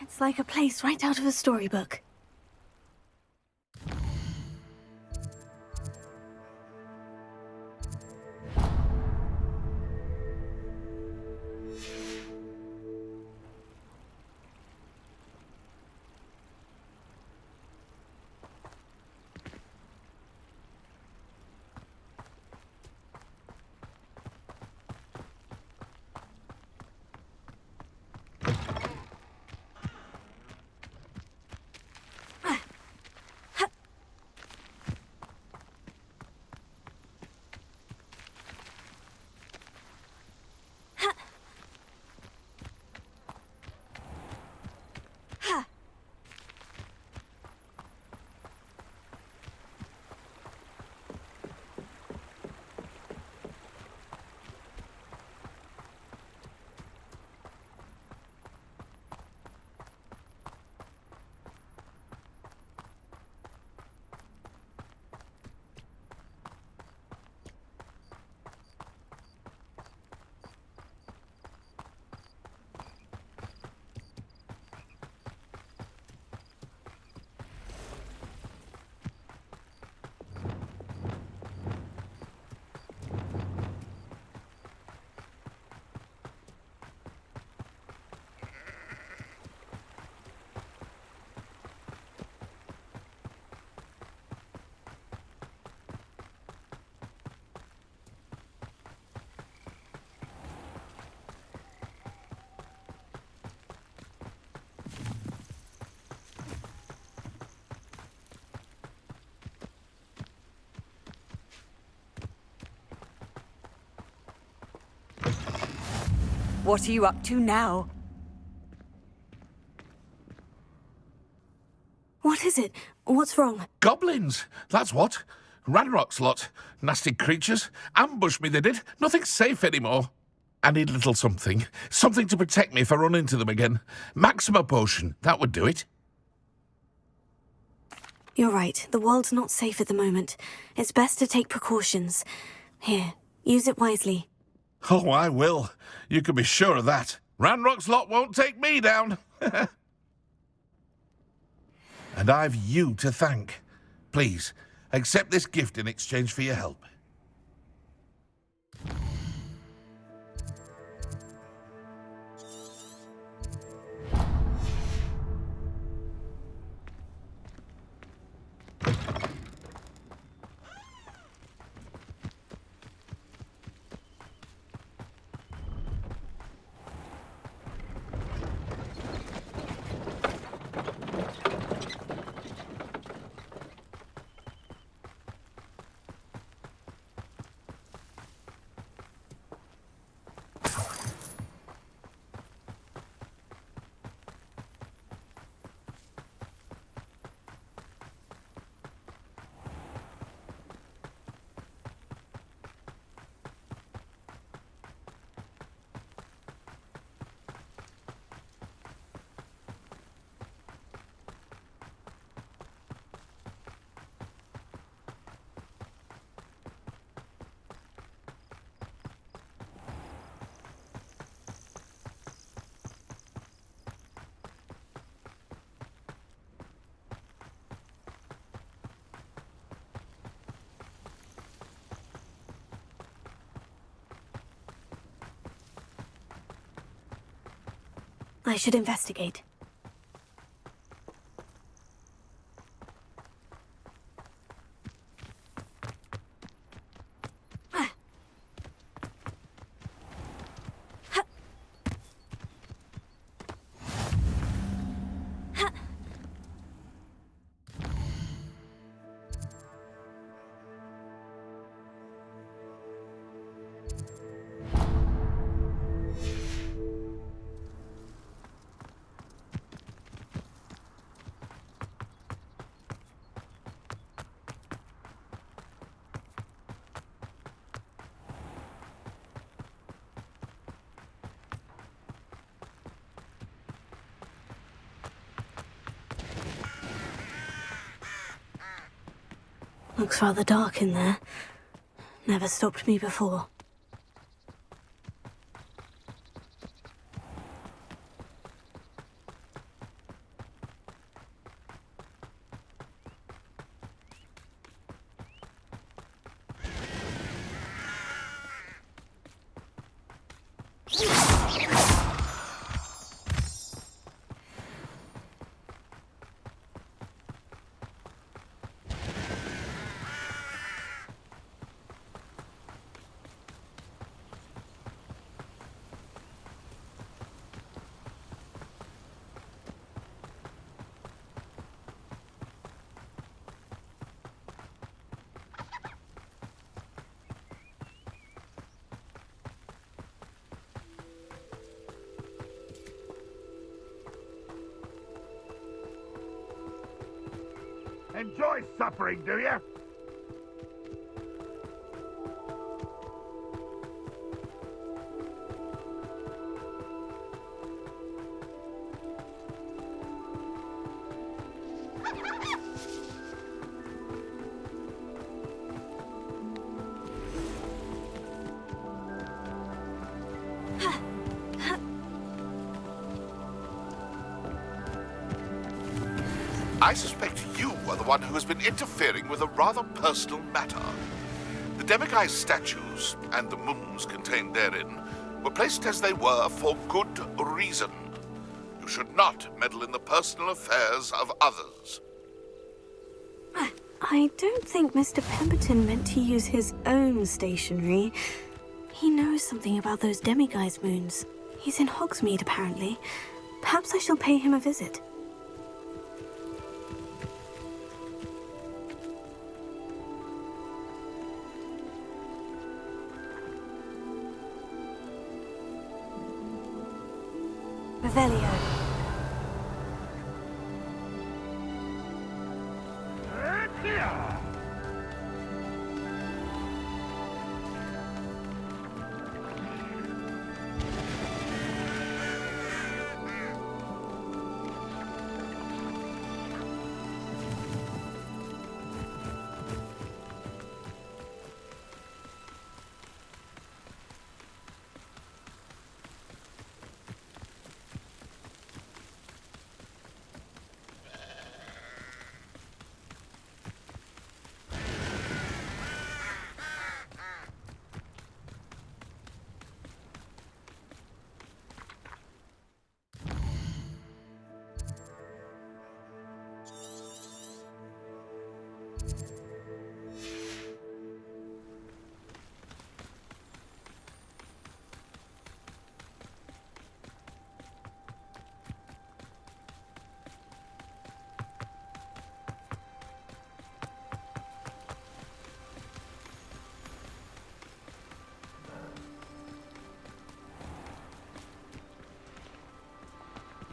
It's like a place right out of a storybook. What are you up to now? What is it? What's wrong? Goblins, that's what. Ranrock's lot. Nasty creatures. Ambushed me, they did. Nothing's safe anymore. I need a little something. Something to protect me if I run into them again. Maxima potion, that would do it. You're right. The world's not safe at the moment. It's best to take precautions. Here, use it wisely. Oh, I will. You can be sure of that. Ranrock's lot won't take me down. And I've you to thank. Please, accept this gift in exchange for your help. I should investigate. Looks rather dark in there. Never stopped me before. Enjoy suffering, do you? I suspect you are the one who has been interfering with a rather personal matter. The demiguise statues and the moons contained therein were placed as they were for good reason. You should not meddle in the personal affairs of others. I don't think Mr. Pemberton meant to use his own stationery. He knows something about those demiguise moons. He's in Hogsmeade, apparently. Perhaps I shall pay him a visit. Revelio.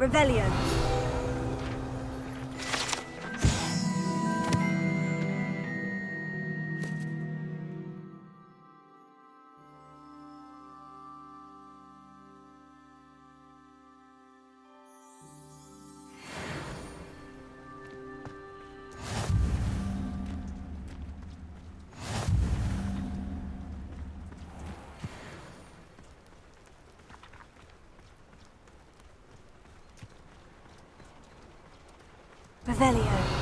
Revelio. Revelio.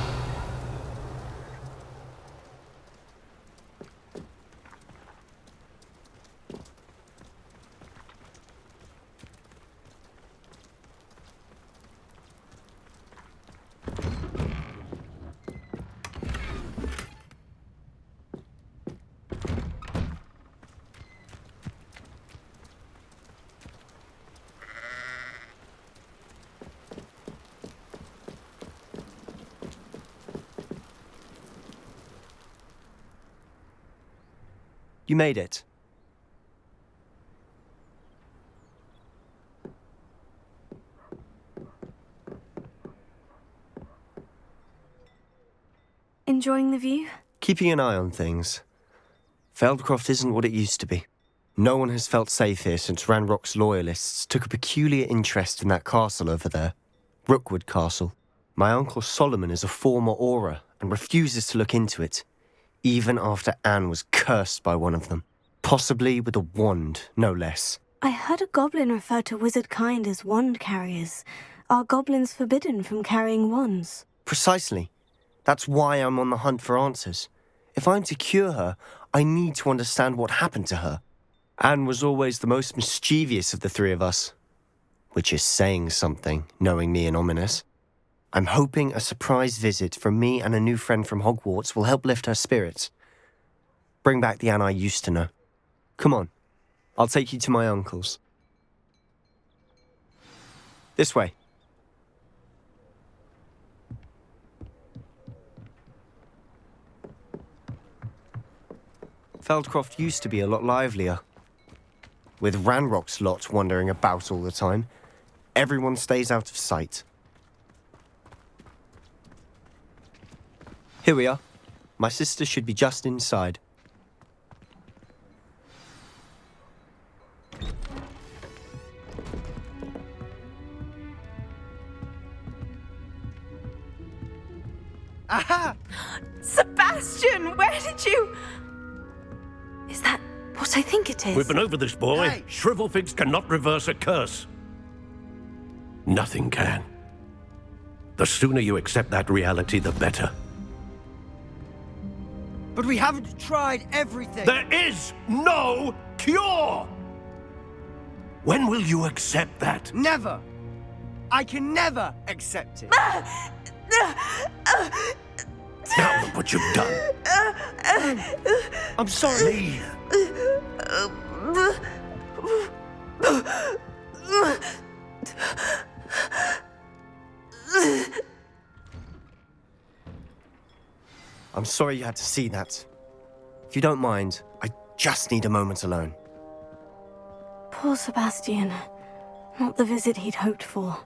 You made it. Enjoying the view? Keeping an eye on things. Feldcroft isn't what it used to be. No one has felt safe here since Ranrock's loyalists took a peculiar interest in that castle over there. Rookwood Castle. My uncle Solomon is a former Auror and refuses to look into it, even after Anne was cursed by one of them. Possibly with a wand, no less. I heard a goblin refer to wizard kind as wand carriers. Are goblins forbidden from carrying wands? Precisely. That's why I'm on the hunt for answers. If I'm to cure her, I need to understand what happened to her. Anne was always the most mischievous of the three of us. Which is saying something, knowing me and Ominous. I'm hoping a surprise visit from me and a new friend from Hogwarts will help lift her spirits. Bring back the Anne I used to know. Come on, I'll take you to my uncle's. This way. Feldcroft used to be a lot livelier. With Ranrock's lot wandering about all the time, everyone stays out of sight. Here we are. My sister should be just inside. Aha! Sebastian, where did you... Is that what I think it is? We've been over this, boy. Hey. Shrivelfigs cannot reverse a curse. Nothing can. The sooner you accept that reality, the better. But we haven't tried everything. There is no cure! When will you accept that? Never. I can never accept it. Now look what you've done. I'm sorry. Leave. I'm sorry you had to see that. If you don't mind, I just need a moment alone. Poor Sebastian. Not the visit he'd hoped for.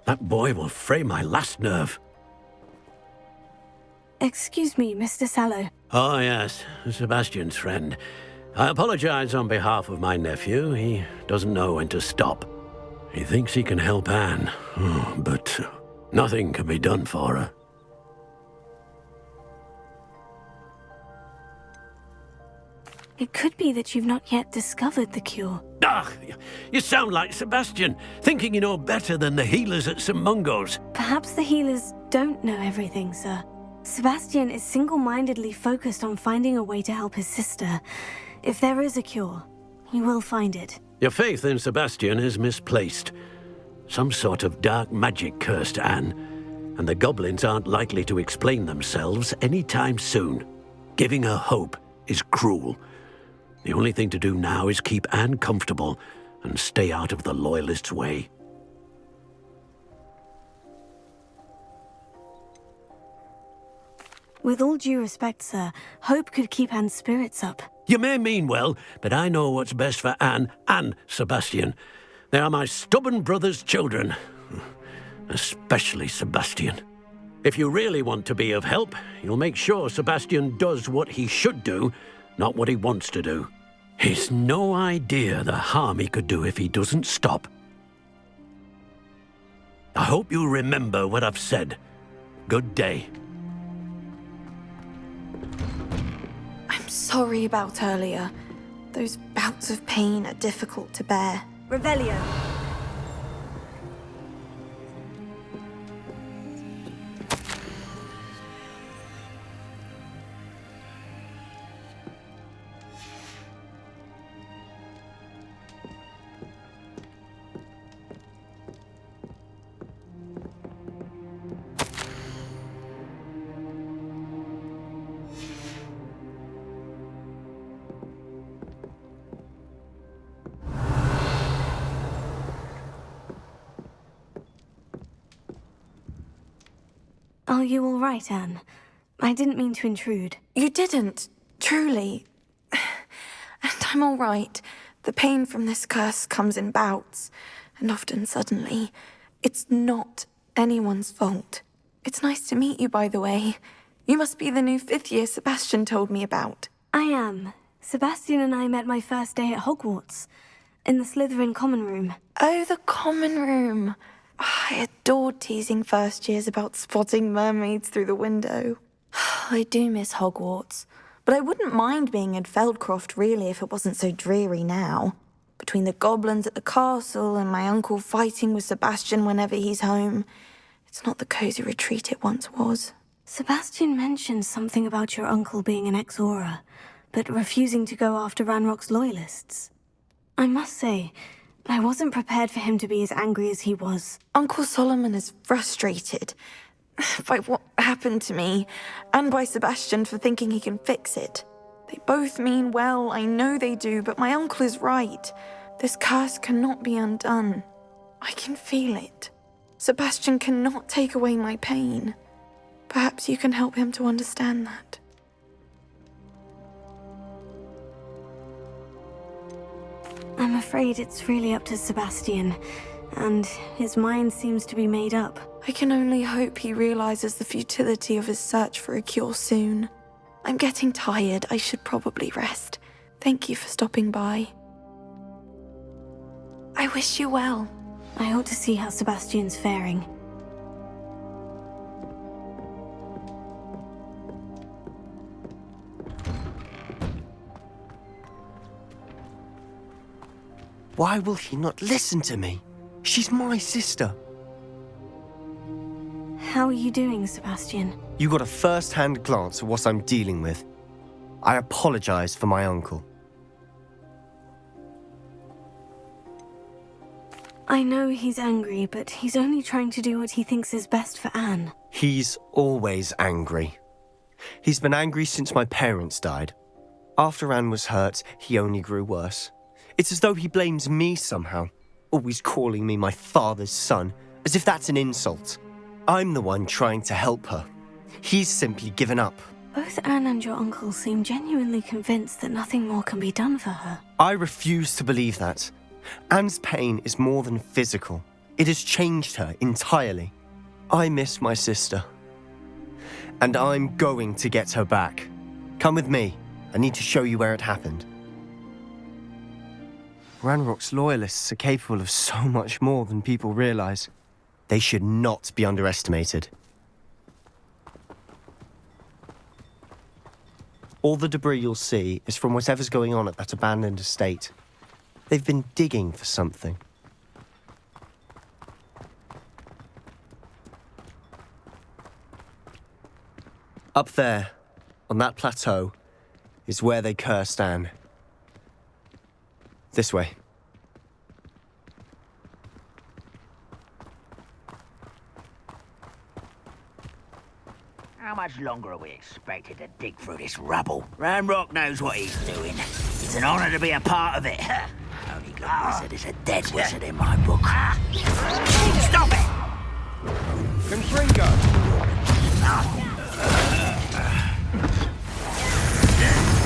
That boy will fray my last nerve. Excuse me, Mr. Sallow. Oh, yes, Sebastian's friend. I apologize on behalf of my nephew. He doesn't know when to stop. He thinks he can help Anne, but nothing can be done for her. It could be that you've not yet discovered the cure. Ah, you sound like Sebastian, thinking you know better than the healers at St. Mungo's. Perhaps the healers don't know everything, sir. Sebastian is single-mindedly focused on finding a way to help his sister. If there is a cure, he will find it. Your faith in Sebastian is misplaced. Some sort of dark magic cursed Anne, and the goblins aren't likely to explain themselves anytime soon. Giving her hope is cruel. The only thing to do now is keep Anne comfortable and stay out of the Loyalists' way. With all due respect, sir, hope could keep Anne's spirits up. You may mean well, but I know what's best for Anne and Sebastian. They are my stubborn brother's children. Especially Sebastian. If you really want to be of help, you'll make sure Sebastian does what he should do, not what he wants to do. He's no idea the harm he could do if he doesn't stop. I hope you remember what I've said. Good day. I'm sorry about earlier. Those bouts of pain are difficult to bear. Revelio. Are you all right, Anne? I didn't mean to intrude. You didn't, truly. And I'm all right. The pain from this curse comes in bouts, and often suddenly. It's not anyone's fault. It's nice to meet you, by the way. You must be the new 5th year Sebastian told me about. I am. Sebastian and I met my first day at Hogwarts, in the Slytherin common room. Oh, the common room. I adored teasing first years about spotting mermaids through the window. I do miss Hogwarts, but I wouldn't mind being in Feldcroft really if it wasn't so dreary now. Between the goblins at the castle and my uncle fighting with Sebastian whenever he's home, it's not the cozy retreat it once was. Sebastian mentioned something about your uncle being an ex-Auror, but refusing to go after Ranrock's loyalists. I must say, I wasn't prepared for him to be as angry as he was. Uncle Solomon is frustrated by what happened to me, and by Sebastian for thinking he can fix it. They both mean well, I know they do, but my uncle is right. This curse cannot be undone. I can feel it. Sebastian cannot take away my pain. Perhaps you can help him to understand that. I'm afraid it's really up to Sebastian, and his mind seems to be made up. I can only hope he realizes the futility of his search for a cure soon. I'm getting tired. I should probably rest. Thank you for stopping by. I wish you well. I ought to see how Sebastian's faring. Why will he not listen to me? She's my sister. How are you doing, Sebastian? You got a first-hand glance at what I'm dealing with. I apologize for my uncle. I know he's angry, but he's only trying to do what he thinks is best for Anne. He's always angry. He's been angry since my parents died. After Anne was hurt, he only grew worse. It's as though he blames me somehow, always calling me my father's son, as if that's an insult. I'm the one trying to help her. He's simply given up. Both Anne and your uncle seem genuinely convinced that nothing more can be done for her. I refuse to believe that. Anne's pain is more than physical. It has changed her entirely. I miss my sister. And I'm going to get her back. Come with me. I need to show you where it happened. Ranrock's loyalists are capable of so much more than people realize. They should not be underestimated. All the debris you'll see is from whatever's going on at that abandoned estate. They've been digging for something. Up there, on that plateau, is where they cursed Anne. This way. How much longer are we expected to dig through this rubble? Ranrock knows what he's doing. It's an honor to be a part of it. Only good wizard is a dead wizard in my book. Stop it! Confringo!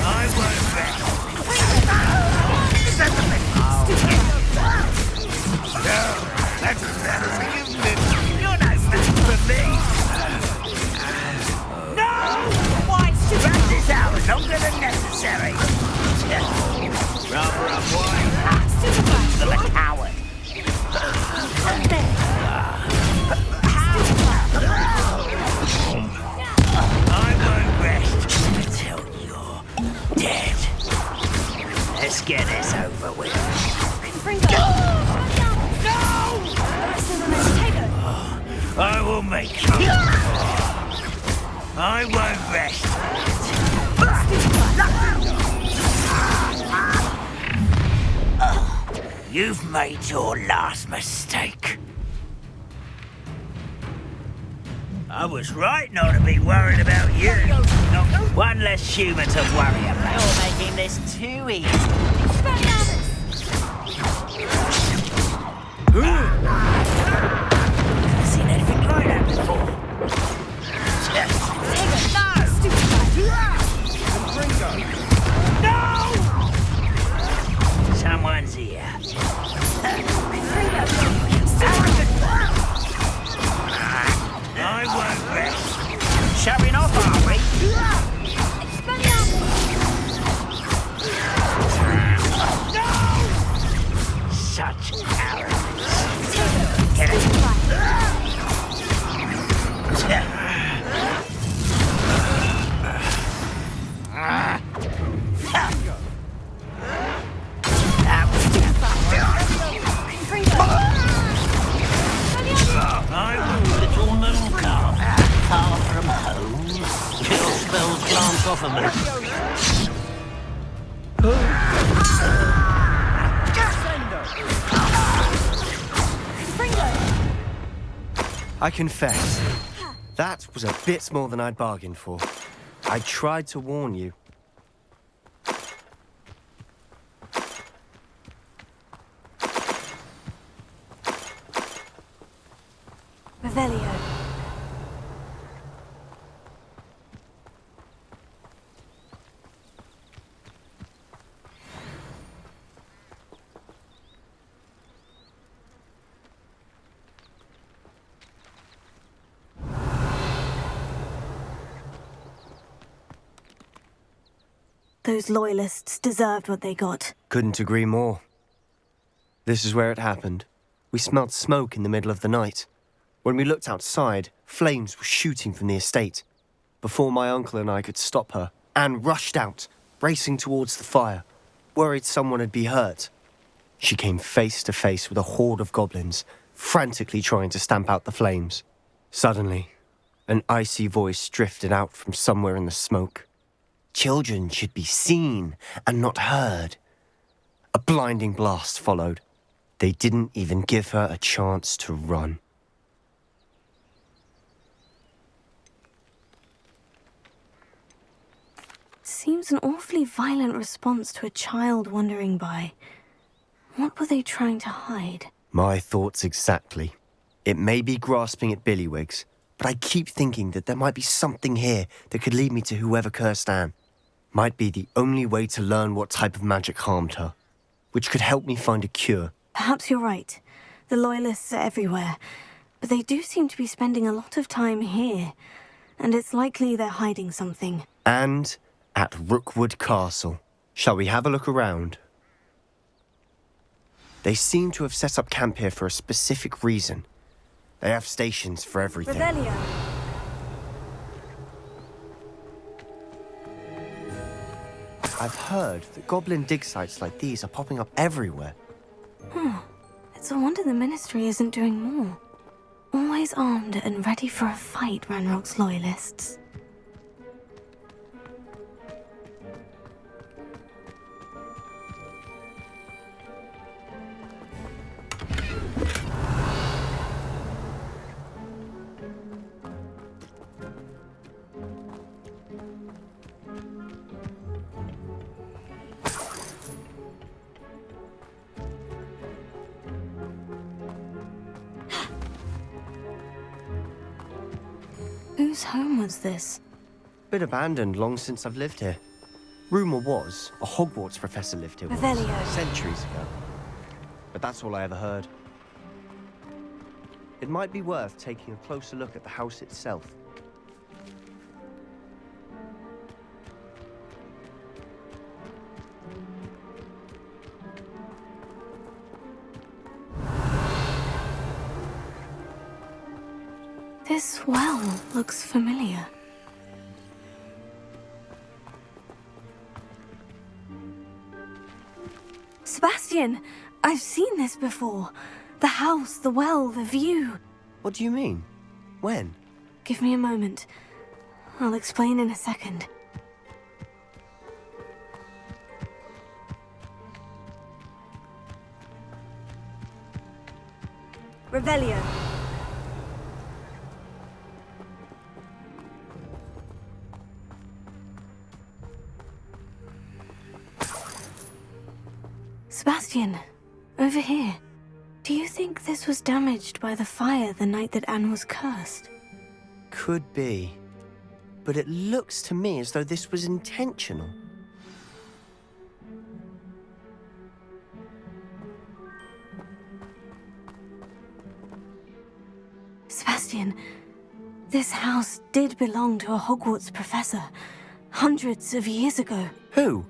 I won't bet. No, that's embarrassing, isn't it? You're no match for me. Wrap this out longer than necessary. Rather unwise than a coward. I won't rest until you're dead. Let's get this over with. No! I will make you. I won't rest. You've made your last mistake. I was right not to be worried about you. One less human to worry about. You're making this too easy. Never seen anything like that before. No! Someone's here. I won't rest. Showing off, are we? No! Such arrogance. Get it? I'm little moon calf, far from home. Your spells glance off of me. I confess, that was a bit more than I'd bargained for. I tried to warn you. Revelio. those loyalists deserved what they got. Couldn't agree more. This is where it happened. We smelled smoke in the middle of the night. When we looked outside, flames were shooting from the estate. Before my uncle and I could stop her, Anne rushed out, racing towards the fire, worried someone had been hurt. She came face to face with a horde of goblins, frantically trying to stamp out the flames. Suddenly, an icy voice drifted out from somewhere in the smoke. Children should be seen and not heard. A blinding blast followed. They didn't even give her a chance to run. Seems an awfully violent response to a child wandering by. What were they trying to hide? My thoughts exactly. It may be grasping at Billywigs, but I keep thinking that there might be something here that could lead me to whoever cursed Anne. Might be the only way to learn what type of magic harmed her, which could help me find a cure. Perhaps you're right. The Loyalists are everywhere, but they do seem to be spending a lot of time here, and it's likely they're hiding something. And at Rookwood Castle. Shall we have a look around? They seem to have set up camp here for a specific reason. They have stations for everything. Revelio. I've heard that goblin dig sites like these are popping up everywhere. It's a wonder the Ministry isn't doing more. Always armed and ready for a fight, Ranrock's Loyalists. Whose home was this? Been abandoned long since I've lived here. Rumour was a Hogwarts professor lived here once, Revelio. centuries ago. But that's all I ever heard. It might be worth taking a closer look at the house itself. This well looks familiar. Sebastian! I've seen this before. The house, the well, the view. What do you mean? When? Give me a moment. I'll explain in a second. Revelio. Sebastian, over here. Do you think this was damaged by the fire the night that Anne was cursed? Could be. But it looks to me as though this was intentional. Sebastian, this house did belong to a Hogwarts professor, hundreds of years ago. Who?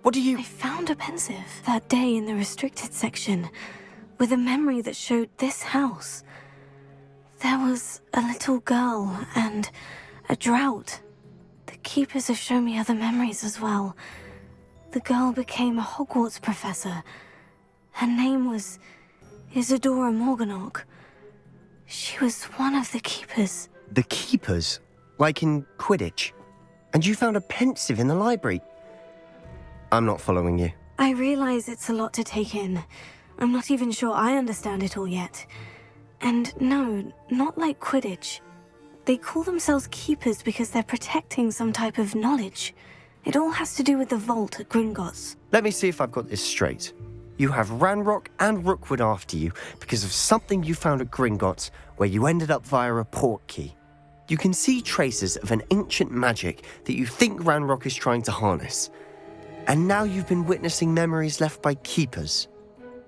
What do you... I found a pensive that day in the restricted section, with a memory that showed this house. There was a little girl and a drought. The keepers have shown me other memories as well. The girl became a Hogwarts professor. Her name was Isadora Morganach. She was one of the keepers. The keepers? Like in Quidditch? And you found a pensive in the library? I'm not following you. I realize it's a lot to take in. I'm not even sure I understand it all yet. And no, not like Quidditch. They call themselves keepers because they're protecting some type of knowledge. It all has to do with the vault at Gringotts. Let me see if I've got this straight. You have Ranrock and Rookwood after you because of something you found at Gringotts where you ended up via a portkey. You can see traces of an ancient magic that you think Ranrock is trying to harness. And now you've been witnessing memories left by keepers.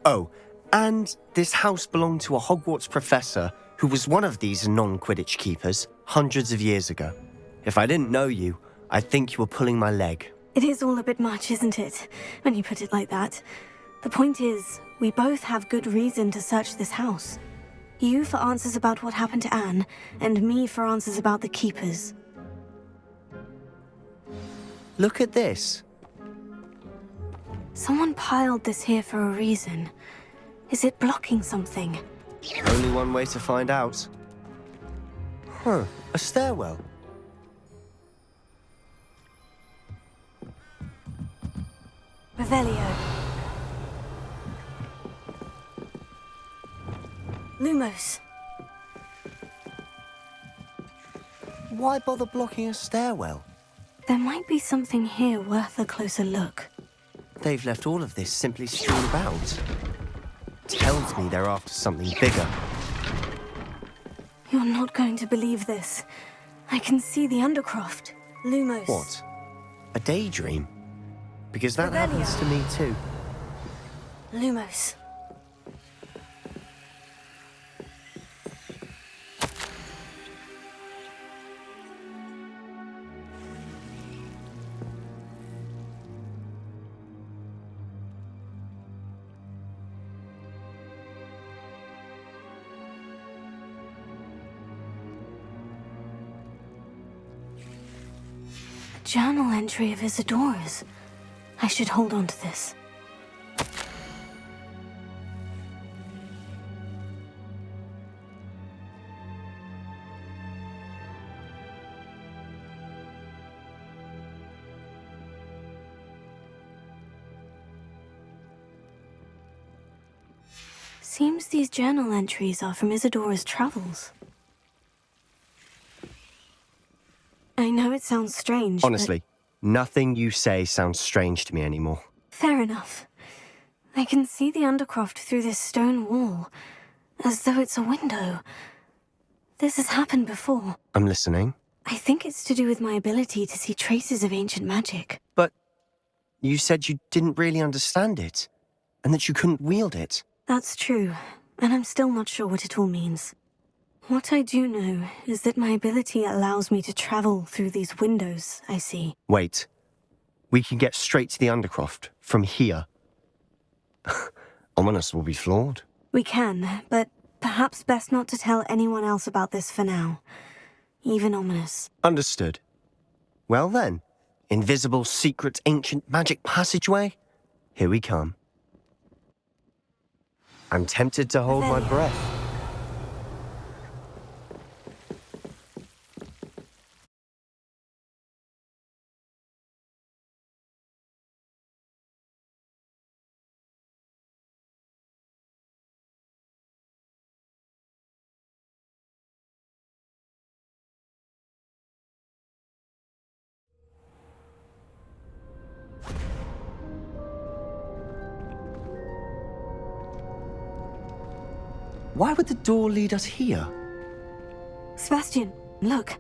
Oh, and this house belonged to a Hogwarts professor who was one of these non-Quidditch keepers hundreds of years ago. If I didn't know you, I'd think you were pulling my leg. It is all a bit much, isn't it, when you put it like that? The point is, we both have good reason to search this house. You for answers about what happened to Anne, and me for answers about the Keepers. Look at this. Someone piled this here for a reason. Is it blocking something? Only one way to find out. Huh, a stairwell. Revelio. Lumos. Why bother blocking a stairwell? There might be something here worth a closer look. They've left all of this simply strewn about. Tells me they're after something bigger. You're not going to believe this. I can see the Undercroft. Lumos. What? A daydream? Because that Revelio. happens to me too. Lumos. A journal entry of Isadora's. I should hold on to this. Seems these journal entries are from Isadora's travels. I know it sounds strange, Honestly, nothing you say sounds strange to me anymore. Fair enough. I can see the Undercroft through this stone wall, as though it's a window. This has happened before. I'm listening. I think it's to do with my ability to see traces of ancient magic. But you said you didn't really understand it, and that you couldn't wield it. That's true, and I'm still not sure what it all means. What I do know is that my ability allows me to travel through these windows I see. Wait. We can get straight to the Undercroft from here. Ominous will be floored. We can, but perhaps best not to tell anyone else about this for now. Even Ominous. Understood. Well then, invisible, secret, ancient magic passageway? Here we come. I'm tempted to hold my breath. Why would the door lead us here? Sebastian, look.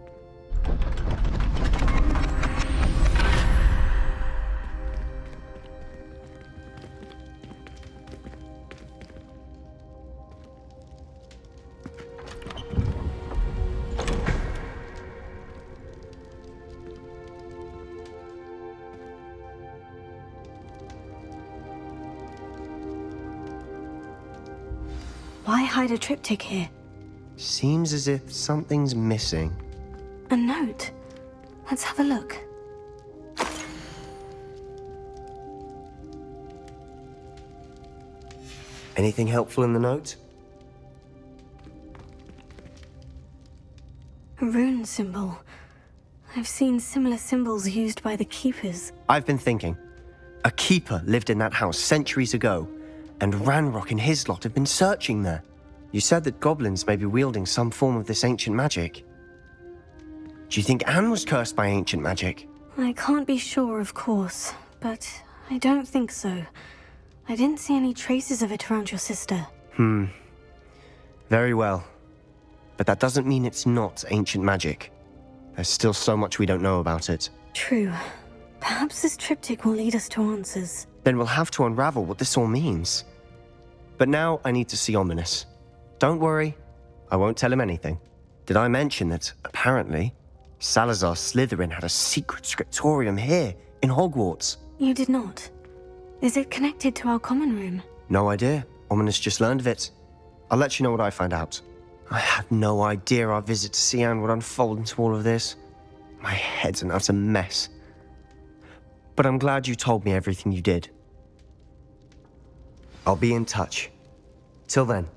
Why hide a triptych here? Seems as if something's missing. A note. Let's have a look. Anything helpful in the note? A rune symbol. I've seen similar symbols used by the Keepers. I've been thinking. A keeper lived in that house centuries ago, and Ranrock and his lot have been searching there. You said that goblins may be wielding some form of this ancient magic. Do you think Anne was cursed by ancient magic? I can't be sure, of course, but I don't think so. I didn't see any traces of it around your sister. Very well. But that doesn't mean it's not ancient magic. There's still so much we don't know about it. True. Perhaps this triptych will lead us to answers. Then we'll have to unravel what this all means. But now I need to see Ominous. Don't worry, I won't tell him anything. Did I mention that, apparently, Salazar Slytherin had a secret scriptorium here in Hogwarts. You did not. Is it connected to our common room? No idea. Ominous just learned of it. I'll let you know what I find out. I had no idea our visit to Sian would unfold into all of this. My head's an utter mess. But I'm glad you told me everything you did. I'll be in touch. Till then.